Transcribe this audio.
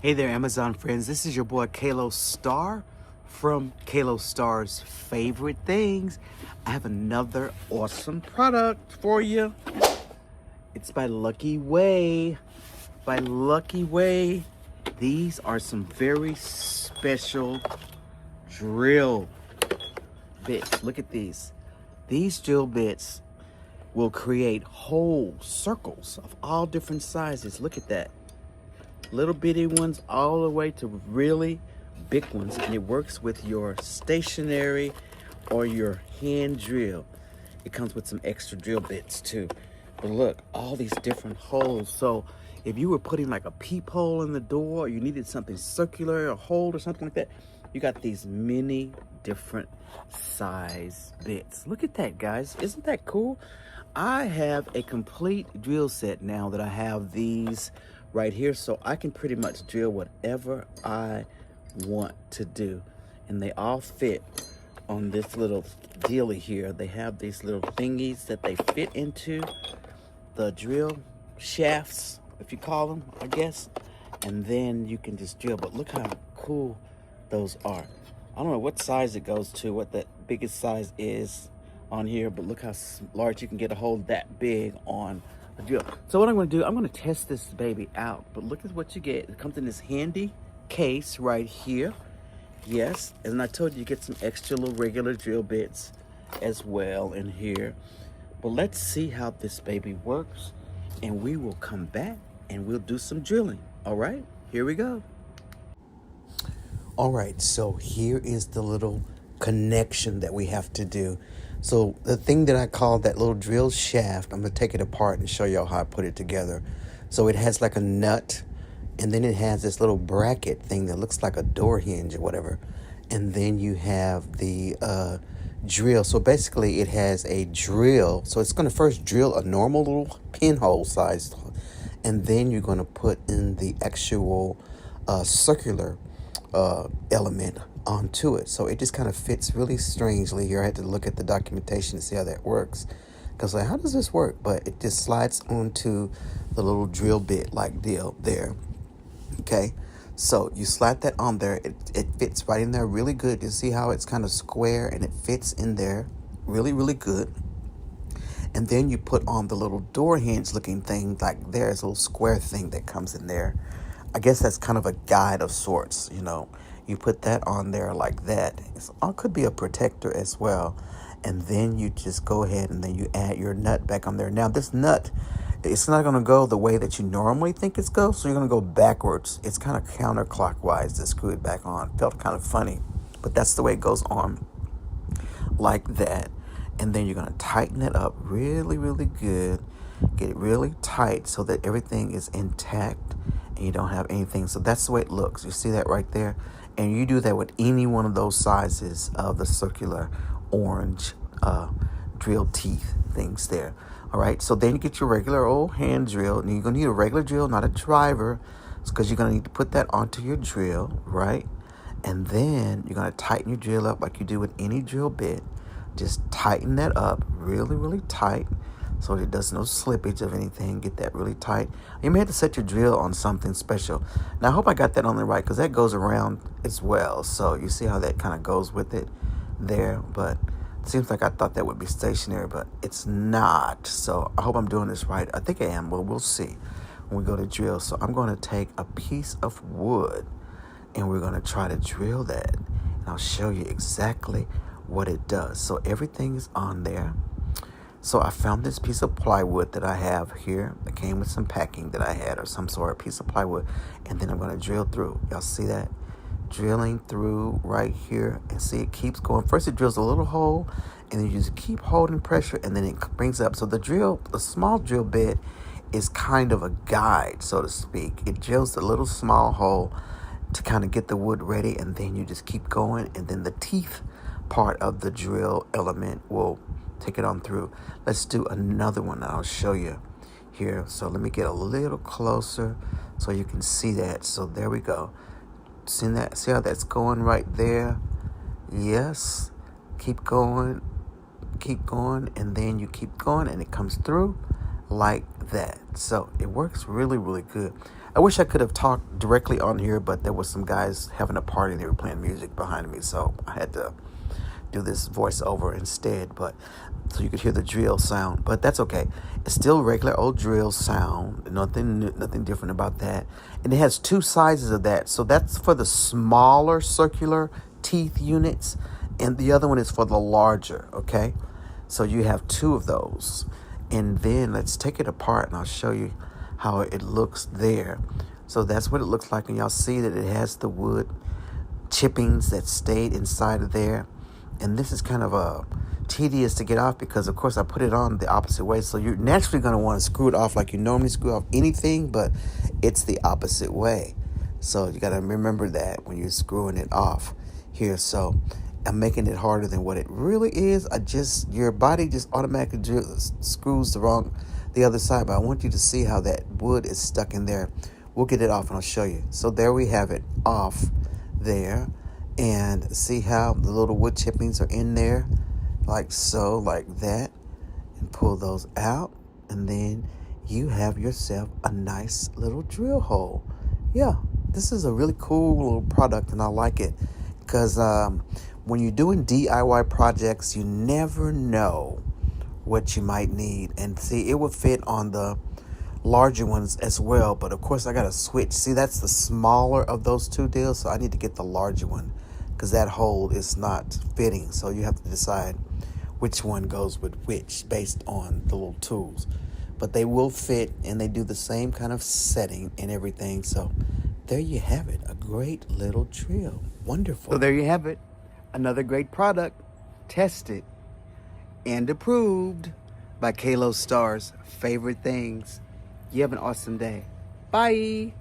Hey there, Amazon friends. This is your boy Kalo Star from Kalo Star's Favorite Things. I have another awesome product for you. It's by Luckyway. By Luckyway. These are some very special drill bits. Look at these. These drill bits will create whole circles of all different sizes. Look at that. Little bitty ones all the way to really big ones, and it works with your stationary or your hand drill. It comes with some extra drill bits too. But look, all these different holes. So if you were putting like a peephole in the door, or you needed something circular, a hole or something like that, you got these many different size bits. Look at that, guys. Isn't that cool? I have a complete drill set now that I have these right here, so I can pretty much drill whatever I want to do, and they all fit on this little dealie here. They have these little thingies that they fit into the drill shafts, if you call them, I guess, and then you can just drill. But look how cool those are. I don't know what size it goes to, what the biggest size is on here, but look how large you can get a hole that big on a drill. So what I'm going to do, I'm going to test this baby out. But look at what you get. It comes in this handy case right here. Yes, and I told you, you get some extra little regular drill bits as well in here. But let's see how this baby works, and we will come back and we'll do some drilling. All right, here we go. All right, so here is the little connection that we have to do. So the thing that I call that little drill shaft, I'm going to take it apart and show y'all how I put it together. So it has like a nut, and then it has this little bracket thing that looks like a door hinge or whatever. And then you have the drill. So basically it has a drill. So it's going to first drill a normal little pinhole size, and then you're going to put in the actual circular element onto it. So it just kind of fits really strangely here. I had to look at the documentation to see how that works, because like, how does this work? But it just slides onto the little drill bit like deal there. Okay, so you slide that on there. It fits right in there really good. You see how it's kind of square and it fits in there really good. And then you put on the little door hinge looking thing, like there's a little square thing that comes in there. I guess that's kind of a guide of sorts, you know. You put that on there like that. It could be a protector as well. And then you just go ahead and then you add your nut back on there. Now this nut, it's not going to go the way that you normally think it's go. So you're going to go backwards. It's kind of counterclockwise to screw it back on. Felt kind of funny, but that's the way it goes on, like that. And then you're going to tighten it up really good. Get it really tight so that everything is intact and you don't have anything. So that's the way it looks. You see that right there? And you do that with any one of those sizes of the circular orange drill teeth things there. All right, so then you get your regular old hand drill, and you're gonna need a regular drill, not a driver, because you're gonna need to put that onto your drill, right? And then you're gonna tighten your drill up like you do with any drill bit. Just tighten that up really tight, so that there's no slippage of anything. Get that really tight. You may have to set your drill on something special. Now, I hope I got that on the right, because that goes around as well. So you see how that kind of goes with it there. But it seems like I thought that would be stationary, but it's not. So I hope I'm doing this right. I think I am. Well, we'll see when we go to drill. So I'm going to take a piece of wood, and we're going to try to drill that. And I'll show you exactly what it does. So everything is on there. So I found this piece of plywood that I have here. It came with some packing that I had, or some sort of piece of plywood. And then I'm going to drill through. Y'all see that? Drilling through right here. And see, it keeps going. First it drills a little hole, and then you just keep holding pressure, and then it brings up. So the small drill bit is kind of a guide, so to speak. It drills a little small hole to kind of get the wood ready, and then you just keep going. And then the teeth part of the drill element will take it on through. Let's do another one that I'll show you here. So let me get a little closer so you can see that. So there we go. See that? See how that's going right there? Yes. Keep going, and then you keep going, and it comes through like that. So it works really, really good. I wish I could have talked directly on here, but there was some guys having a party and they were playing music behind me, so I had to do this voiceover instead, but so you could hear the drill sound. But that's okay. It's still regular old drill sound. Nothing different about that. And it has two sizes of that. So that's for the smaller circular teeth units, and the other one is for the larger. Okay, so you have two of those. And then let's take it apart, and I'll show you how it looks there. So that's what it looks like, and y'all see that it has the wood chippings that stayed inside of there. And this is kind of tedious to get off because, of course, I put it on the opposite way. So you're naturally going to want to screw it off like you normally screw off anything, but it's the opposite way. So you got to remember that when you're screwing it off here. So I'm making it harder than what it really is. Your body just automatically screws the other side. But I want you to see how that wood is stuck in there. We'll get it off and I'll show you. So there we have it off there. And see how the little wood chippings are in there, like so, like that. And pull those out. And then you have yourself a nice little drill hole. Yeah, this is a really cool little product, and I like it. Because when you're doing DIY projects, you never know what you might need. And see, it will fit on the larger ones as well. But, of course, I got to switch. See, that's the smaller of those two deals, so I need to get the larger one, because that hole is not fitting. So you have to decide which one goes with which based on the little tools. But they will fit, and they do the same kind of setting and everything. So there you have it, a great little drill. Wonderful. So there you have it, another great product, tested and approved by Kalo Star's Favorite Things. You have an awesome day. Bye.